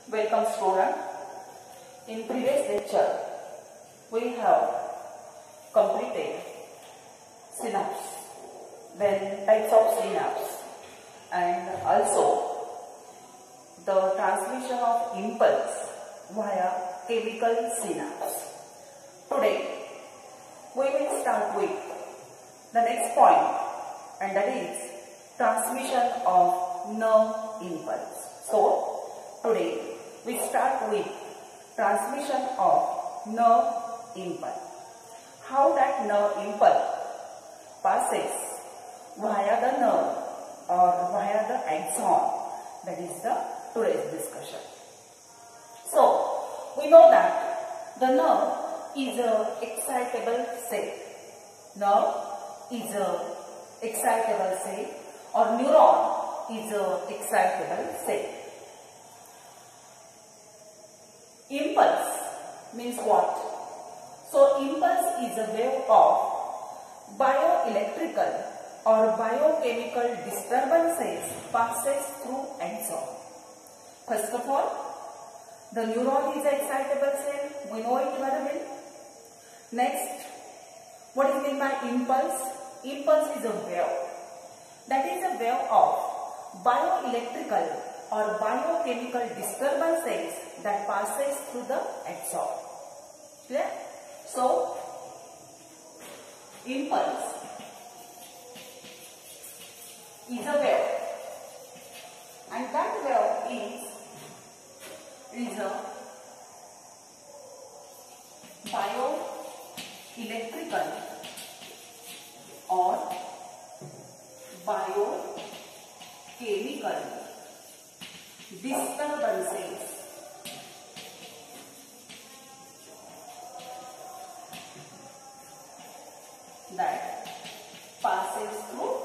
Welcome student. In previous lecture, we have completed synapse, then types of synapse, and also the transmission of impulse via chemical synapse. Today, we will start with the next point, and that is transmission of nerve impulse. So, today we start with transmission of nerve impulse. How that nerve impulse passes via the nerve or via the axon, that is the today's discussion. So, we know that the nerve is a excitable cell. Nerve is a excitable cell, or neuron is a excitable cell. Impulse means what? So, impulse is a wave of bioelectrical or biochemical disturbances passes through axon. First of all, the neuron is an excitable cell. We know it very well. Next, what is meant by impulse? Impulse is a wave. That is a wave of bioelectrical or biochemical disturbances that passes through the axon. Clear? So, impulse is a wave, and that wave is a bioelectrical or biochemical disturbances that passes through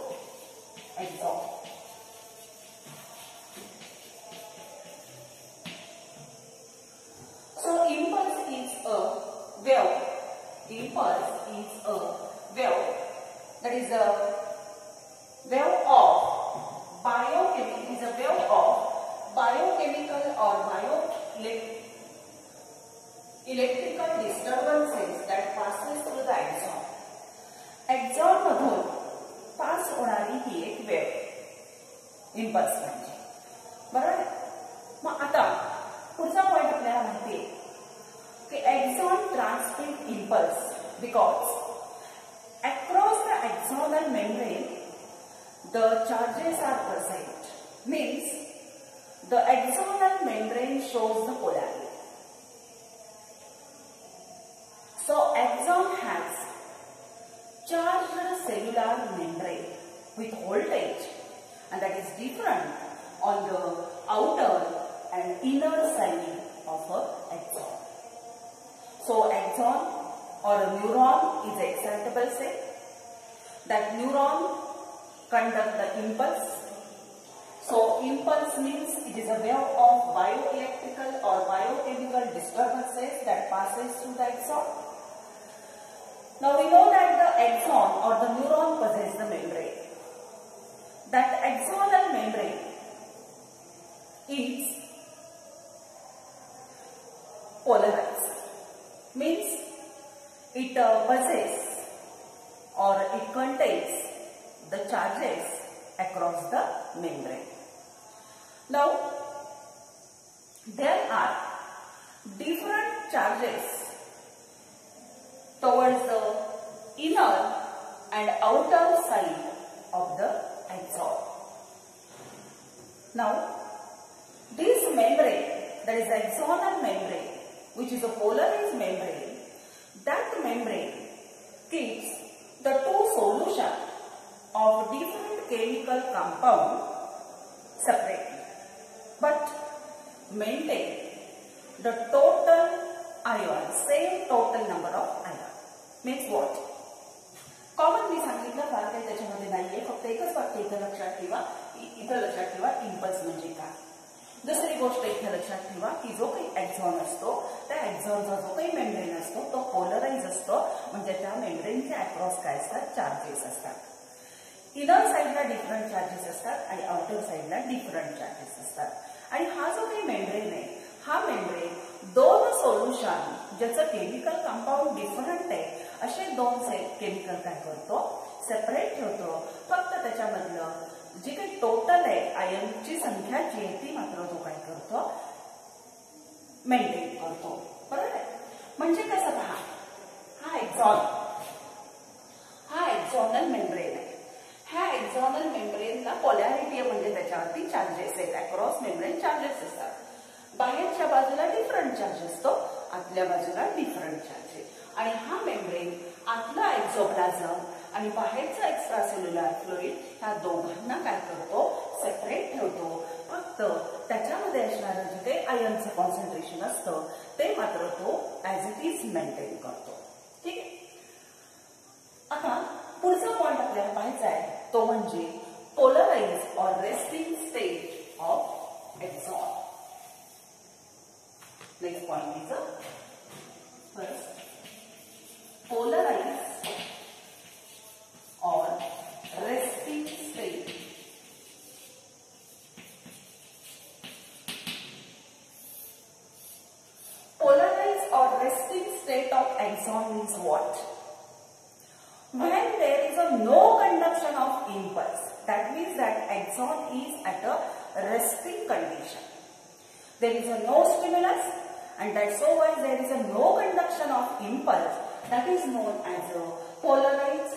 axon. So, impulse is a wave. Impulse is a wave. That is a wave of biochemical. Is a wave of biochemical or electrical disturbances that passes through the axon. Axon मधून पास होणारी ही एक wave impulse म्हणजे बरोबर. मग आता पुढचा point आपल्याला माहिती आहे की axon transmit impulse because across the axonal membrane the charges are present. Means the axonal membrane shows the polarity. So, axon has charged cellular membrane with voltage, and that is different on the outer and inner side of a axon. So, axon or a neuron is an excitable cell. That neuron conducts the impulse. So, impulse means it is a wave of bioelectrical or biochemical disturbances that passes through the axon. Now, we know that the axon or the neuron possesses the membrane. That axonal membrane is polarized. Means it possesses or it contains the charges across the membrane. Now, there are different charges towards the inner and outer side of the axon. Now, this membrane, that is the axonal membrane, which is a polarized membrane, that membrane keeps the two solutions of different chemical compound separately, but maintain the total ion, same total number of ion. Means what? Common मी सांगितलं फार काही त्याच्यामध्ये नाहीये, फक्त एकच वाक्य इथं लक्षात ठेवा. इथं लक्षात ठेवा इम्पल्स म्हणजे काय. दुसरी गोष्ट इथं लक्षात ठेवा की जो काही एक्झॉन असतो त्या एक्झॉनचा जो काही मेम्ब्रेन असतो तो पोलराइज असतो, म्हणजे त्या मेम्ब्रेनच्या अक्रॉस काय असतात, चार्जेस असतात. इनर साइडला डिफरंट चार्जेस असतात आणि आउटर साइडला डिफरंट चार्जेस असतात. आणि हा जो काही मेम्ब्रेन आहे हा मेम्ब्रेन दोन सोल्युशन ज्याचं केमिकल कंपाऊंड डिफरंट आहे असे दोन केमिकल काय करतो, सेपरेट ठेवतो. फक्त त्याच्यामधलं जे काही टोटल आहे आयनची संख्या जी आहे ती मात्र तो काय करतो, मेंटेन करतो. बरोबर आहे. म्हणजे कसं पहा, हा एक्झॉनल मेम्ब्रेन आहे. ह्या एक्झॉनल मेम्ब्रेनला पोलॅरिटी आहे, म्हणजे त्याच्यावरती चार्जेस आहेत. अक्रॉस मेम्ब्रेन चार्जेस असतात. बाहेरच्या बाजूला डिफरंट चार्ज असतो, आतल्या बाजूला डिफरंट चार्ज आहे. आणि हा मेम्ब्रेन आतला एक्झोप्लाझम आणि बाहेरचा एक्स्ट्रा सेल्युलर फ्लुइड ह्या दोघांना काय करतो, सेपरेट ठेवतो. फक्त त्याच्यामध्ये असणारं जे काही आयनचं कॉन्सन्ट्रेशन असतं ते मात्र तो ऍज इट इज मेंटेन करतो. ठीक आहे. आता पुढचा पॉइंट आपल्याला पाहायचा आहे तो म्हणजे polarise or resting state of axon. Next point is first polarise or resting state polarized or resting state of axon means what? When there is no conduction of impulse, that means that axon is at a resting condition. There is no stimulus, and that's so why there is no conduction of impulse. That is known as a polarized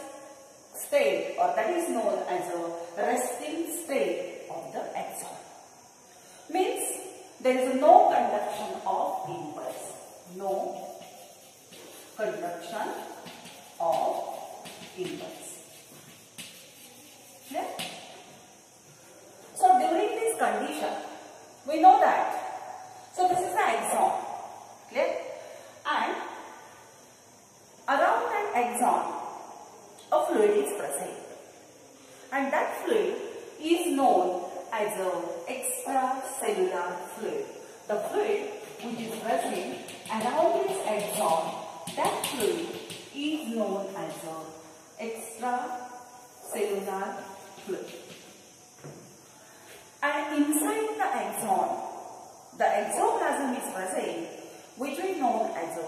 state, or that is known as a resting state of the axon. Means there is no conduction of impulse. No conduction of impulse. Clear? So during this condition, we know that. So this is the axon. Clear? And around that axon, a fluid is present, and that fluid is known as a extracellular fluid. The fluid which is present around this axon, that fluid is known as a extracellular fluid. And inside the axon, the exoplasm is present, which is known as a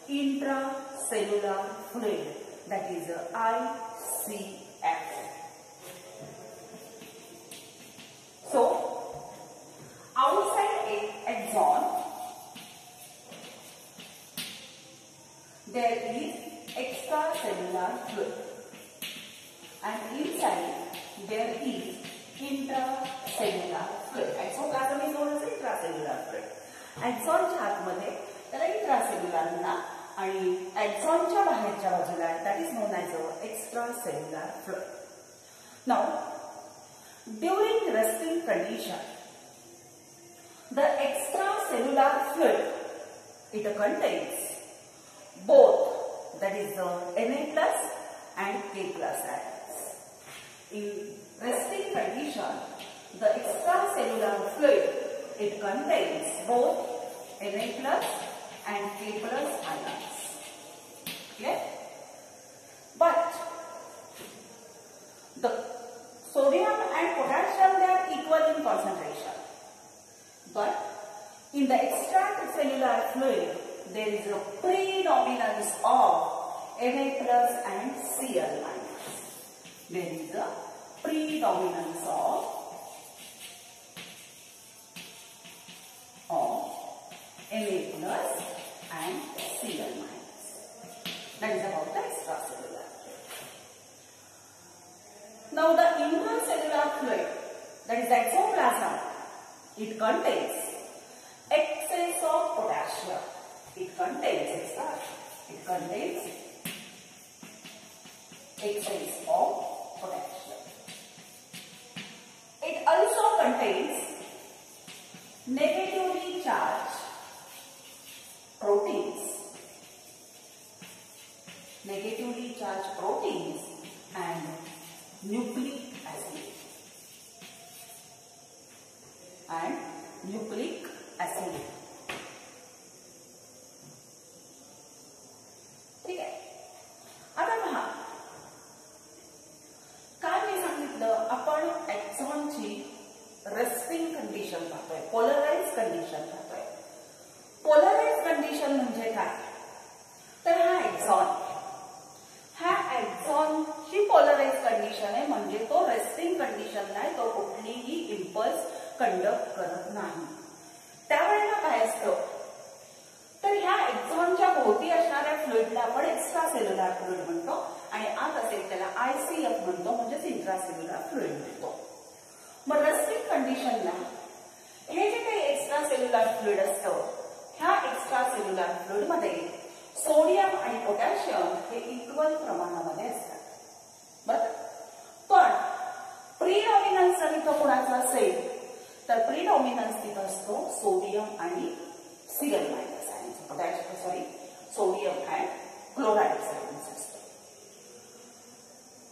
intracellular fluid, that is a ICF. So, outside a axon, there is extracellular fluid, and inside there is intracellular fluid. Exoplasm is known as intracellular fluid. Axonच्या आतमध्ये त्याला intracellular म्हणा, आणि एक्झॉनच्या बाहेरच्या बाजूला that is known as extracellular fluid. Now, during resting condition, the extracellular fluid, it contains both, that is the Na plus and K plus ions. In resting condition, the extracellular fluid, it contains both Na plus and K plus ions. Okay? But the sodium and potassium, they are equal in concentration. But in the extracellular fluid, there is a predominance of Na plus and Cl minus. There is a predominance of Na plus and Cl minus. That is about the extracellular fluid. Now the intracellular fluid, that is the exoplasm, it contains excess of potassium. It contains excess of potassium. It also contains negatively charged proteins, and nucleic acid. ठीक आहे. आता पहा, काय मी सांगितलं, आपण एक्झॉनची resting condition पाहतोय, polarise condition पाहतोय. Condition म्हणजे काय, तर हा एक्झॉन, हा एक्झॉनची पोलराइज कंडिशन आहे, म्हणजे तो रेस्टिंग कंडिशन नाही, तो कुठलीही इम्पल्स कंडक्ट करत नाही. त्यावेळेला काय असतं, तर ह्या एक्झॉनच्या भोवती असणाऱ्या फ्लुइडला आपण एक्स्ट्रा सेल्युलर फ्लुइड म्हणतो आणि आत असेल त्याला ICF म्हणतो, म्हणजेच इंट्रासेल्युलर फ्लुइड म्हणतो. मग रेस्टिंग कंडिशनला हे जे काही एक्स्ट्रा सेल्युलर फ्लुइड असतं, ह्या एक्स्ट्रा सेल्युलर फ्लुइड मध्ये सोडियम आणि पोटॅशियम हे इक्वल प्रमाणामध्ये असतात. बरं, पण प्रीडॉमिनन्स जर इथं कोणाचा असेल तर प्रीडॉमिनन्स तिथं असतो सोडियम आणि Cl minus ions, potassium sorry sodium and chloride ions असतो.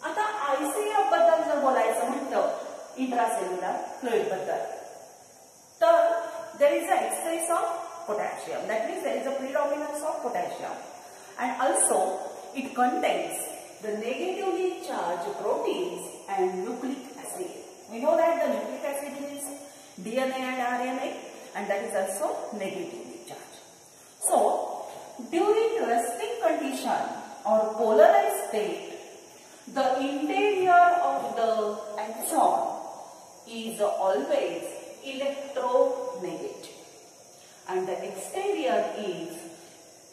आता ICF बद्दल जर बोलायचं म्हटलं इंट्रासेल्युलर फ्लुइड बद्दल, तर there is an excess of potassium, that means there is a predominance of potassium, and also it contains the negatively charged proteins and nucleic acid. We know that the nucleic acid is DNA and RNA, and that is also negatively charged. So during resting condition or polarized state, the interior of the axon is always electronegative and the exterior is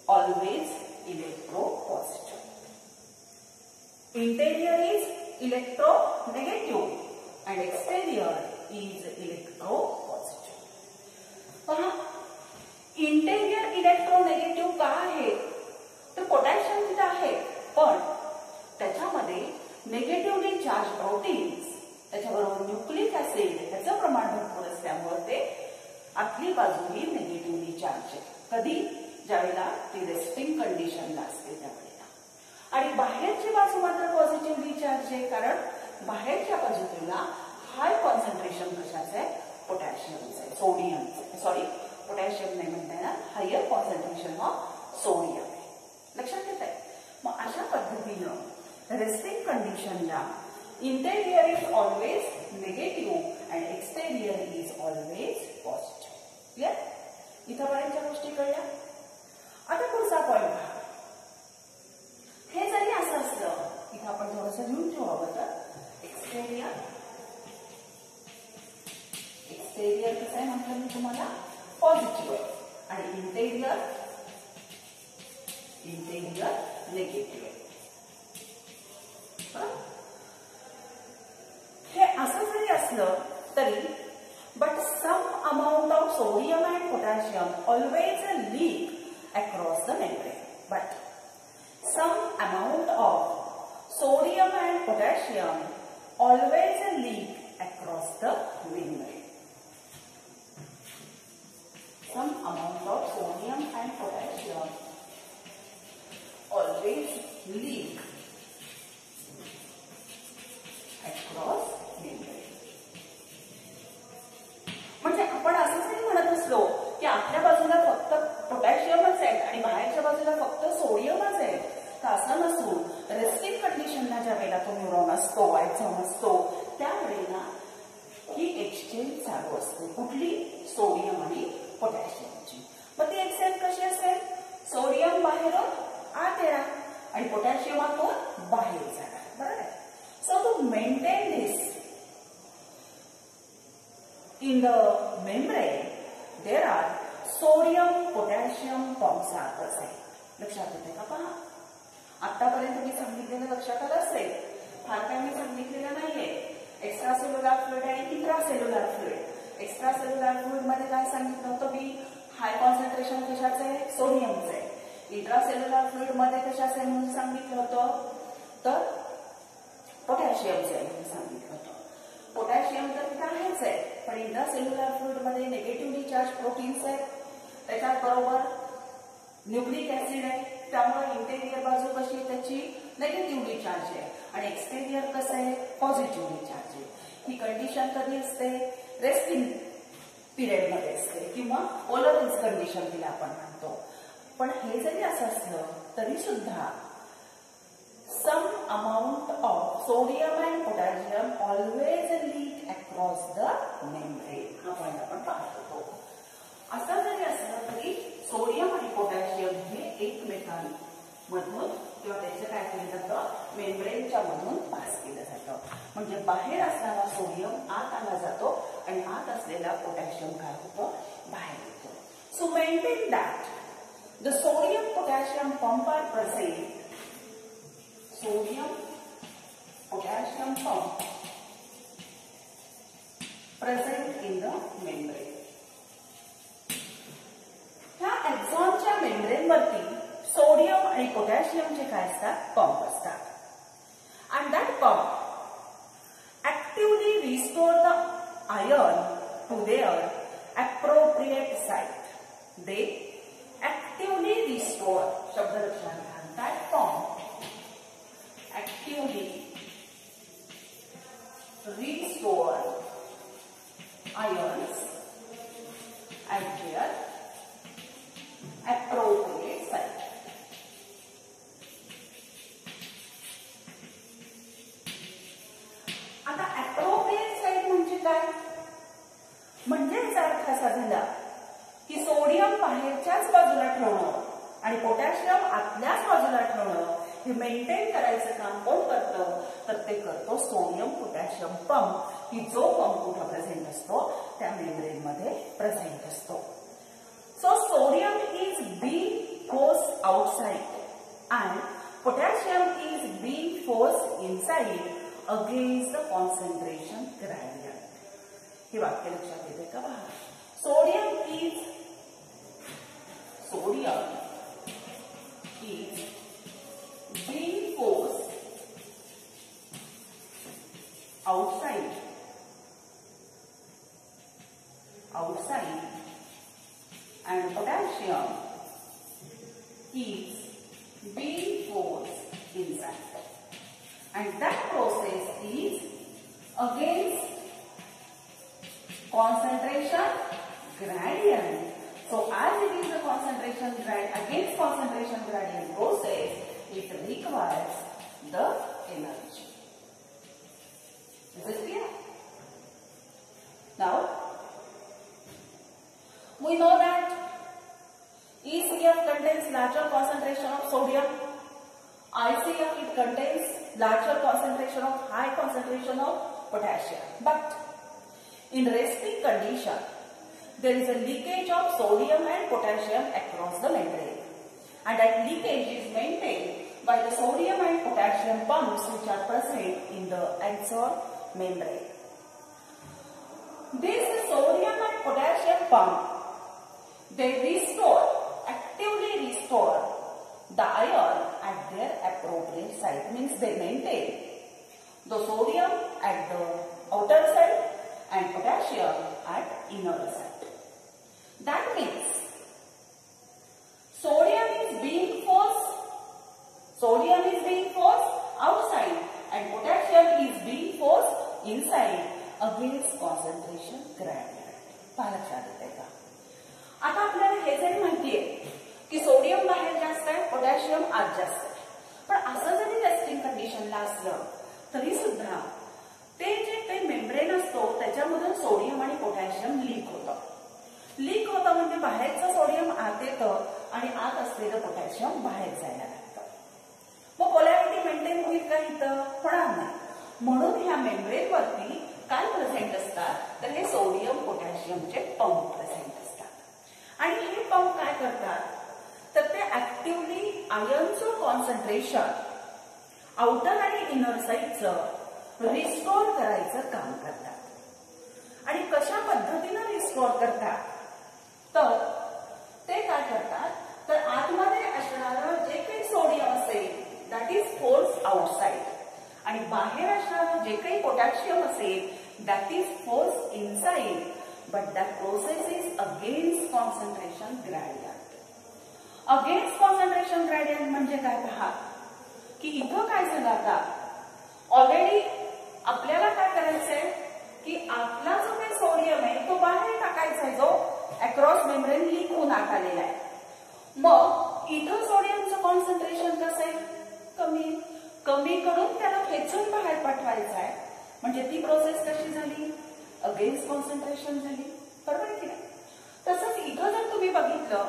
always electropositive. Interior is electronegative and exterior is electropositive. पहा, interior इलेक्ट्रोनेगेटिव्ह का आहे, तर potassium तिथे आहे, पण त्याच्यामध्ये negatively charge proteins, त्याच्याबरोबर nucleic acid ह्याचं प्रमाण भरपूर असल्यामुळे ते आतली बाजू ही नेगेटिव्हली चार्ज आहे. कधी, ज्यावेळेला ती रेस्टिंग कंडिशनला असते त्यावेळेला. आणि बाहेरची बाजू मात्र पॉझिटिव्हली चार्ज आहे, कारण बाहेरच्या बाजूला हाय कॉन्सन्ट्रेशन कशाचं आहे, पोटॅशियमचं आहे, सोडियमचं, सॉरी पोटॅशियम नाही म्हणता येणार, हायर कॉन्सन्ट्रेशन ऑफ सोडियम आहे. लक्षात येत आहे. मग अशा पद्धतीनं रेस्टिंग कंडिशनला interior is always negative and exterior is always positive. Clear? इथं बऱ्याचशा गोष्टी कळल्या. आता पुढचा पॉइंट पहा. हे जरी असं असलं, इथं आपण थोडंसं लिहून ठेवावं, तर एक्सटेरियर कसं आहे म्हटलं मी तुम्हाला, पॉझिटिव्ह आहे, आणि इंटेरियर निगेटिव्ह आहे. हे असं जरी असलं तरी, but some amount of sodium and potassium always leak across the membrane. But some amount of sodium and potassium always leak across the membrane. Some amount of sodium and potassium always leak across membrane. म्हणजे आपण असं जरी म्हणत असलो की आपल्या बाजूला फक्त पोटॅशियमच आहे आणि बाहेरच्या बाजूला फक्त सोडियमच आहे, तर असं नसून रेस्टिंग कंडिशनला ज्या वेळेला तो न्यूरॉन असतो, एक्झॉन असतो, त्यावेळेला ही एक्सचेंज चालू असते. कुठली? सोडियम आणि पोटॅशियमची. मग ती एक्सचेंज कशी असेल? सोडियम बाहेरून आत येणार आणि पोटॅशियमातून बाहेर जाणार. बरोबर आहे. So to maintain this in the membrane there are sodium potassium bonds are present. लक्षात येते का? पहा, आतापर्यंत मी सांगितलेलं लक्षात आलं असेल. फार काय मी सांगितलेलं नाहीये. एक्स्ट्रा सेल्युलर फ्लुइड आणि intracellular fluid. Extra cellular fluid मध्ये काय सांगितलं होतं मी? हाय कॉन्सन्ट्रेशन कशाचं आहे? सोडियमचं आहे. इंट्रासेल्युलर फ्लुइड मध्ये कशाचं आहे म्हणून सांगितलं होतं? तर पोटॅशियमचं आहे म्हणून सांगितलं होतं. पोटॅशियम तर तिथे आहेच आहे, पण इंट्रासेल्युलर फ्लुइड मध्ये नेगेटिव्हली चार्ज प्रोटीन्स आहेत, त्याच्याबरोबर न्यूक्लिक ऍसिड आहे, त्यामुळे इंटेरियर बाजू कशी आहे त्याची नेगेटिव्हली चार्ज आहे आणि एक्सटेरियर कसं आहे? पॉझिटिव्हली चार्ज आहे. ही कंडिशन कधी असते? रेस्टिंग पिरियड मध्ये असते किंवा पोलराइज कंडिशन तिला आपण म्हणतो. पण हे जरी असं असलं तरी सुद्धा some amount of sodium and potassium always leak across the membrane. हा पॉइंट आपण पाहत होतो. असं जरी असलं तरी सोडियम आणि पोटॅशियम मेम्ब्रेनच्या मधून पास केलं जातं. म्हणजे बाहेर असणारा सोडियम आत आला जातो आणि आत असलेला पोटॅशियम काय होतं, बाहेर येतो. So maintain that the sodium potassium pump are present. Sodium potassium pump present in the membrane. ह्या एक्झॉनच्या मेम्ब्रेन वरती सोडियम आणि पोटॅशियमचे काय असतात, पंप असतात. and that pump actively restore the ion to their appropriate site. They actively restore, शब्द लक्षात घ्या, that pump actively restore ions at their appropriate site. आता appropriate site म्हणजे काय, म्हणजे याचा अर्थ असा झाला की सोडियम बाहेरच्याच बाजूला ठेवणं आणि पोटॅशियम आतल्याच बाजूला ठेवणं हे मेंटेन करायचं काम कोण करतं, तर ते करतो सोडियम पोटॅशियम पंप. की जो पंप कुठं प्रेझेंट असतो, त्या मेम्ब्रेन मध्ये प्रेझेंट असतो. So sodium is being force outside and potassium is being force inside against the concentration gradient. हे वाक्य लक्षात येते का पहा. Sodium is being forced outside and potassium is being forced inside, and that process is against concentration gradient. So as it is a concentration gradient, against concentration gradient process, it requires the energy. Is it clear? Now, we know that ECF contains larger concentration of sodium. ICF, it contains larger concentration of high concentration of potassium. But in resting condition, there is a leakage of sodium and potassium across the membrane. And that leakage is maintained by the sodium and potassium pumps which are present in the axon membrane. This sodium and potassium pump, they actively restore the ion at their appropriate site. Means they maintain the sodium at the outer side and potassium at inner side. That means sodium is being forced outside and potassium is being forced inside against concentration gradient. लक्षात येते का. आता आपल्याला हे जरी माहितीये की sodium बाहेर जास्त आहे, पोटॅशियम आत जास्त आहे, पण असं जरी रेस्टिंग कंडिशनला असलं तरी सुद्धा ते मेम्ब्रेन असतो त्याच्यामधून सोडियम आणि पोटॅशियम लीक होतं म्हणजे बाहेरचं सोडियम आत येतं आणि आत असलेलं पोटॅशियम बाहेर जायला लागतं. मग पोलॅरिटी मेंटेन होईल का, इथं होणार नाही. म्हणून ह्या मेम्ब्रेन वरती काय प्रेझेंट असतात, तर हे सोडियम पोटॅशियमचे पंप प्रेझेंट असतात. आणि हे पंप काय करतात, तर ते ऍक्टिव्हली आयनचं कॉन्सन्ट्रेशन आउटर आणि इनर साइडचं रिस्टोर करायचं काम करतात. आणि कशा पद्धतीनं रिस्टोर करतात, तर ते काय करतात, तर आतमध्ये असणारं जे काही सोडियम असेल दॅट इज फोर्स आउटसाइड आणि बाहेर असणारं जे काही पोटॅशियम असेल that is force inside, but that process is against concentration gradient. Against concentration gradient म्हणजे काय पहा, की इथं काय झालं, आता ऑलरेडी आपल्याला काय करायचंय की आतला जो काही सोडियम आहे तो बाहेर टाकायचा आहे, जो अक्रॉस मेम्ब्रेन लीक होऊन आत आलेला आहे. मग इथं सोडियमचं कॉन्सन्ट्रेशन कसं आहे, कमी करून त्याला खेचून बाहेर पाठवायचं आहे. म्हणजे ती प्रोसेस कशी झाली, अगेन्स्ट कॉन्सन्ट्रेशन झाली, बरोबर की नाही. तसंच इथं जर तुम्ही बघितलं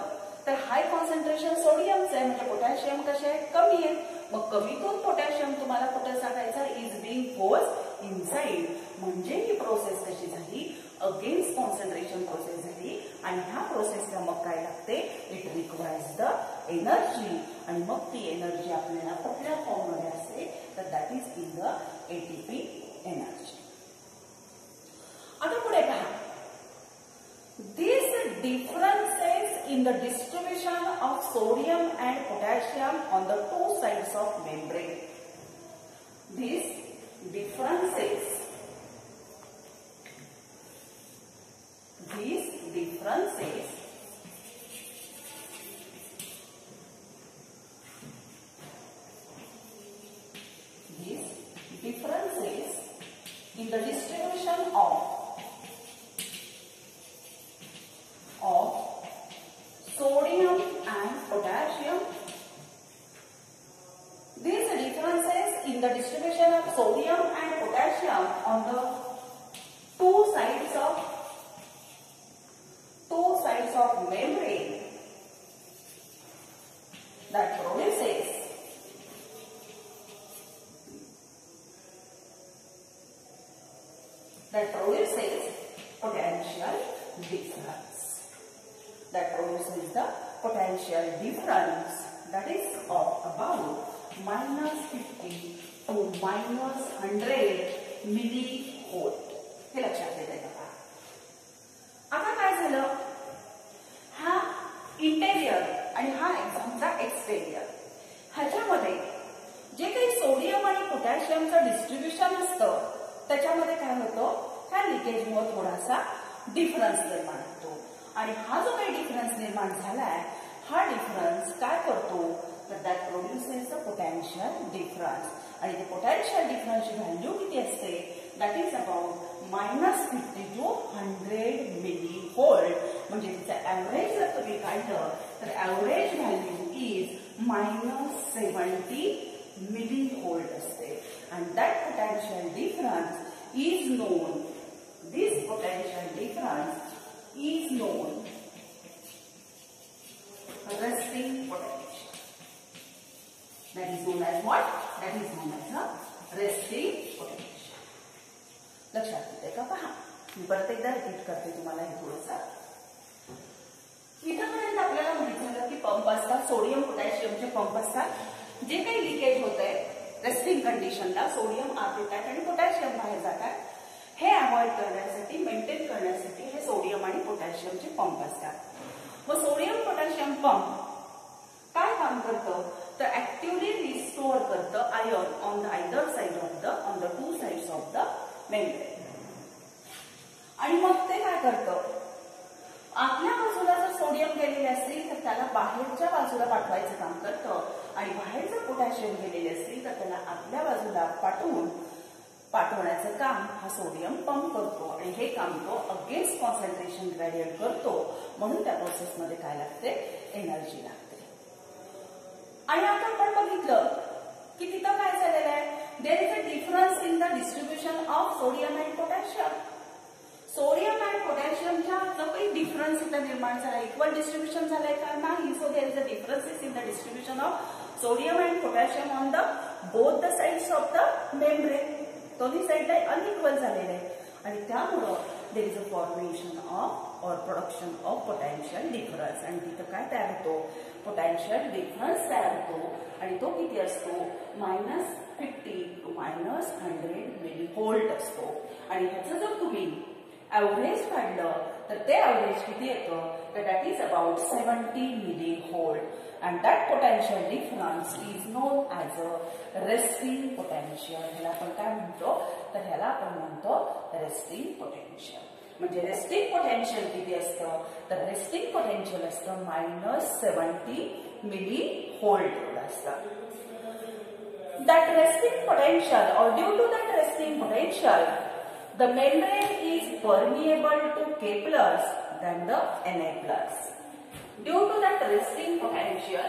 तर हाय कॉन्सन्ट्रेशन सोडियमचं आहे, म्हणजे पोटॅशियम कसे आहे, कमी आहे. मग कमीतून पोटॅशियम तुम्हाला कुठं टाकायचं, इज बीइंग फोर्स इनसाइड. म्हणजे ही प्रोसेस कशी झाली, अगेन्स्ट कॉन्सन्ट्रेशन प्रोसेस झाली. आणि ह्या प्रोसेसला मग काय लागते, इट रिक्वायर्स द एनर्जी. आणि मग ती एनर्जी आपल्याला कुठल्या फॉर्म मध्ये असते, तर that is in the ATP energy. आता पुढे पहा, these differences in the distribution of sodium and potassium on the two sides of membrane. These differences in the distribution of sodium and potassium. These differences in the distribution of sodium and potassium on the two sides of membrane that produces potential difference. That produces the potential difference, that is of about -50 to -100 millivolt. हे लक्षात घेतलं का? आता काय झालं, हा interior आणि हा एक्झामचा exterior, ह्याच्यामध्ये जे काही सोडियम आणि पोटॅशियमचं डिस्ट्रीब्युशन असतं त्याच्यामध्ये काय होतं, ह्या लिकेजमुळे थोडासा डिफरन्स निर्माण होतो. आणि हा जो काही डिफरन्स निर्माण झालाय, हा डिफरन्स काय करतो, तर that produces the potential difference. आणि ते पोटॅन्शियल डिफरन्सची व्हॅल्यू किती असते, that is about -50 to 100 millivolt. म्हणजे तिचं ऍव्हरेज जर तुम्ही काढलं तर ऍव्हरेज व्हॅल्यू इज -70 millivolt असते. आणि that potential difference is known, this potential difference is known resting potential. That is known as what? That is known as a resting potential. लक्षात येते का? पहा, मी परत एकदा रिपीट करते तुम्हाला हे थोडंसं. इथपर्यंत आपल्याला माहित झालं की पंप असतात, सोडियम पोटॅशियमचे पंप असतात. जे काही लिकेज होत आहे रेस्टिंग कंडिशनला सोडियम आत येतात आणि पोटॅशियम बाहेर जातात. हे अवॉइड करण्यासाठी, मेंटेन करण्यासाठी हे सोडियम आणि पोटॅशियमचे पंप असतात. मग सोडियम पोटॅशियम पंप काय काम करतं, तर ऍक्टिव्हली रिस्टोअर करतं iron on the either side of the on the two sides of the membrane. आणि मग ते काय करतं, आतल्या बाजूला जर सोडियम गेलेले असतील तर त्याला बाहेरच्या बाजूला पाठवायचं काम करतं. आणि बाहेर जर पोटॅशियम गेलेले असतील तर त्याला आतल्या बाजूला पाठवण्याचं काम हा सोडियम पंप करतो. आणि हे काम तो अगेन्स्ट कॉन्सन्ट्रेशन ग्रेडियंट करतो. म्हणून त्या प्रोसेसमध्ये काय लागते, एनर्जी लागते. आणि आता आपण बघितलं की तिथं काय झालेलं आहे, there is a difference in the distribution of sodium and potassium. Sodium and पोटॅशियमच्या जो काही डिफरन्स इथं निर्माण झाला, इक्वल डिस्ट्रीब्युशन झालंय का, नाही. So there is a differences in the distribution of sodium and potassium on the both the sides of the membrane. दोन्ही साईडला अनइक्वल झालेले आहे. आणि त्यामुळं there is a formation of or production of potential difference. आणि तिथं काय तयार होतो, पोटॅन्शियल डिफरन्स तयार होतो. आणि तो किती असतो, -50 to -100 millivolt असतो. आणि ह्याचं जर तुम्ही ऍव्हरेज काढलं तर ते ऍव्हरेज किती येतं, तर that is about 70 millivolt. and that potential difference is known as a resting potential. ह्याला आपण काय म्हणतो, तर ह्याला आपण म्हणतो resting potential. म्हणजे रेस्टिंग पोटेन्शियल किती असतं, तर रेस्टिंग पोटेन्शियल असतं -70 millivolt असतं. That resting potential, or due to that resting potential, the membrane is permeable to K+ than the Na+. Due to that resting potential,